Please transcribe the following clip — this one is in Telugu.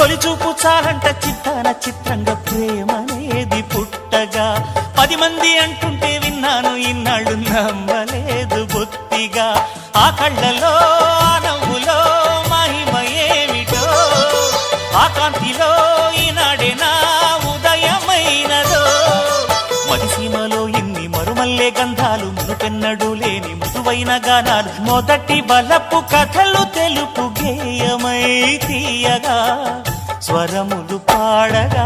తొలి చూపు చాలంట చిత్తాన చిత్రంగా ప్రేమనేది పుట్టగా 10 మంది అంటుంటే విన్నాను ఇన్నాళ్ళు నమ్మలేదు బొత్తిగా ఆ కళ్ళలో ఆ నవ్వులో మహిమ ఏమిటో ఆ కాంతిలో ఈనాడే నా ఉదయమైనదో మదిసీమలో ఇన్ని మరుమల్లే గంధాలు మునుపెన్నడు లేని మృదువైన గానాలు మొదటి బలపు కథలు తెలుపు గేయమై తీయగా స్వరములు పాడగా